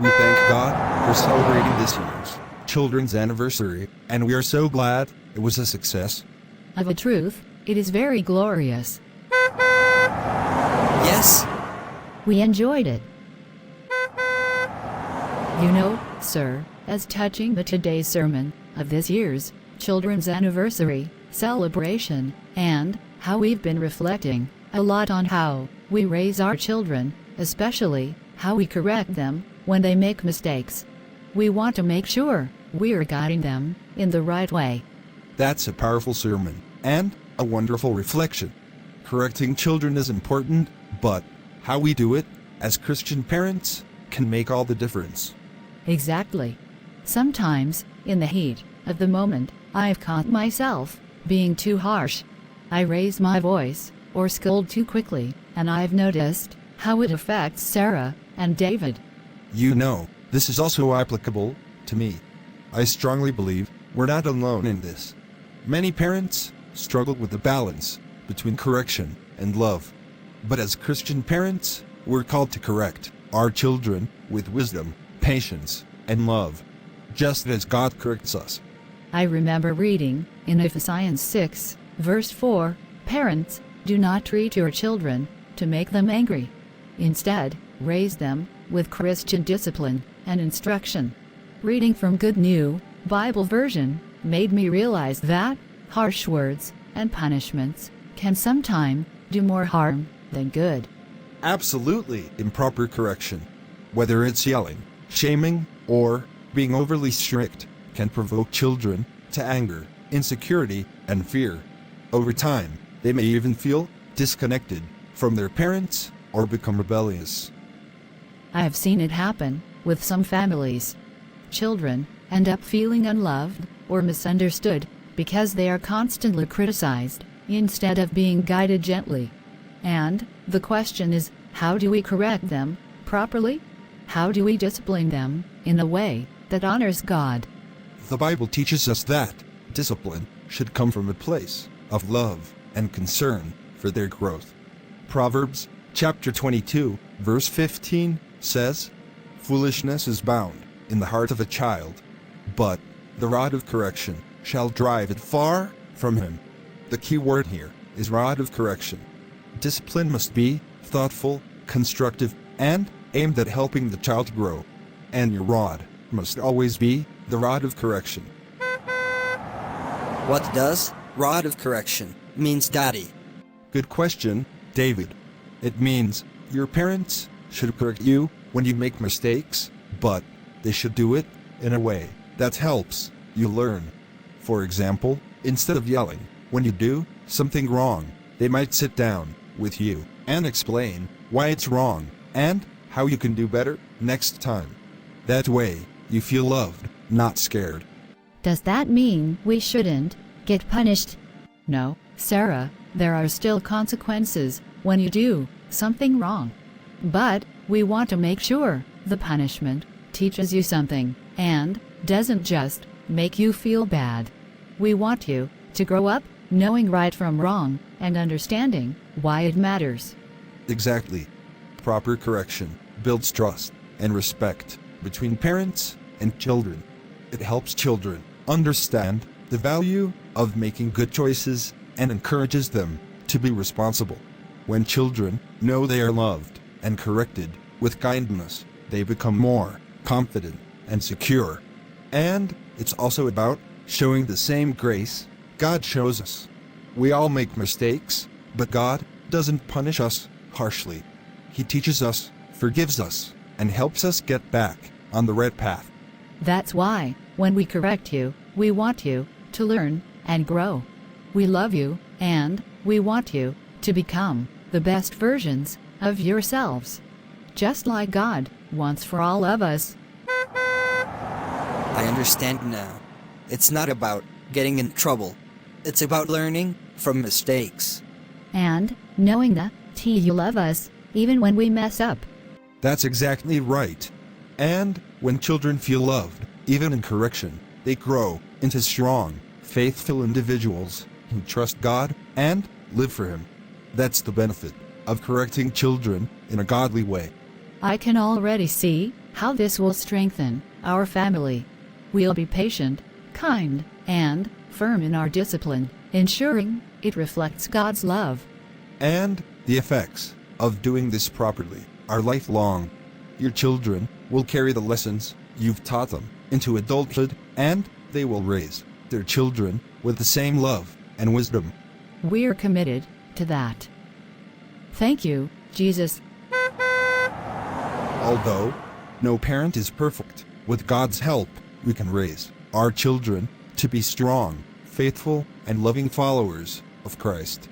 We thank God for celebrating this year's children's anniversary, and we are so glad it was a success. Of a truth, it is very glorious. Yes? We enjoyed it. You know, sir, as touching the today's sermon of this year's children's anniversary celebration, and how we've been reflecting a lot on how we raise our children, especially how we correct them when they make mistakes. We want to make sure we're guiding them in the right way. That's a powerful sermon, and a wonderful reflection. Correcting children is important, but how we do it, as Christian parents, can make all the difference. Exactly. Sometimes, in the heat of the moment, I've caught myself being too harsh. I raise my voice, or scold too quickly, and I've noticed how it affects Sarah and David. You know, this is also applicable to me. I strongly believe we're not alone in this. Many parents struggle with the balance between correction and love. But as Christian parents, we're called to correct our children with wisdom, patience, and love, just as God corrects us. I remember reading in Ephesians 6, verse 4, "Parents, do not treat your children to make them angry. Instead, raise them with Christian discipline and instruction." Reading from Good New Bible Version made me realize that harsh words and punishments can sometimes do more harm than good. Absolutely improper correction, whether it's yelling, shaming, or being overly strict, can provoke children to anger, insecurity, and fear. Over time, they may even feel disconnected from their parents or become rebellious. I have seen it happen with some families. Children end up feeling unloved or misunderstood because they are constantly criticized instead of being guided gently. And the question is, how do we correct them properly? How do we discipline them in a way that honors God? The Bible teaches us that discipline should come from a place of love and concern for their growth. Proverbs chapter 22, verse 15 says, "Foolishness is bound in the heart of a child, but the rod of correction shall drive it far from him." The key word here is rod of correction. Discipline must be thoughtful, constructive, and aimed at helping the child grow. And your rod must always be the rod of correction. What does rod of correction means, Daddy? Good question, David. It means your parents should correct you when you make mistakes, but they should do it in a way that helps you learn. For example, instead of yelling when you do something wrong, they might sit down with you and explain why it's wrong and how you can do better next time. That way, you feel loved, not scared. Does that mean we shouldn't get punished? No, Sarah, there are still consequences when you do something wrong. But we want to make sure the punishment teaches you something and doesn't just make you feel bad. We want you to grow up knowing right from wrong and understanding why it matters. Exactly. Proper correction builds trust and respect between parents and children. It helps children understand the value of making good choices and encourages them to be responsible. When children know they are loved and corrected with kindness, they become more confident and secure. And it's also about showing the same grace God shows us. We all make mistakes, but God doesn't punish us harshly. He teaches us, forgives us, and helps us get back on the right path. That's why, when we correct you, we want you to learn and grow. We love you, and we want you to become the best versions of yourselves, just like God wants for all of us. I understand now. It's not about getting in trouble. It's about learning from mistakes. And knowing that you love us, even when we mess up. That's exactly right. And when children feel loved, even in correction, they grow into strong, faithful individuals who trust God and live for Him. That's the benefit of correcting children in a godly way. I can already see how this will strengthen our family. We'll be patient, kind, and firm in our discipline, ensuring it reflects God's love. And the effects of doing this properly are lifelong. Your children will carry the lessons you've taught them into adulthood, and they will raise their children with the same love and wisdom. We're committed to that. Thank you, Jesus. Although no parent is perfect, with God's help, we can raise our children to be strong, faithful, and loving followers of Christ.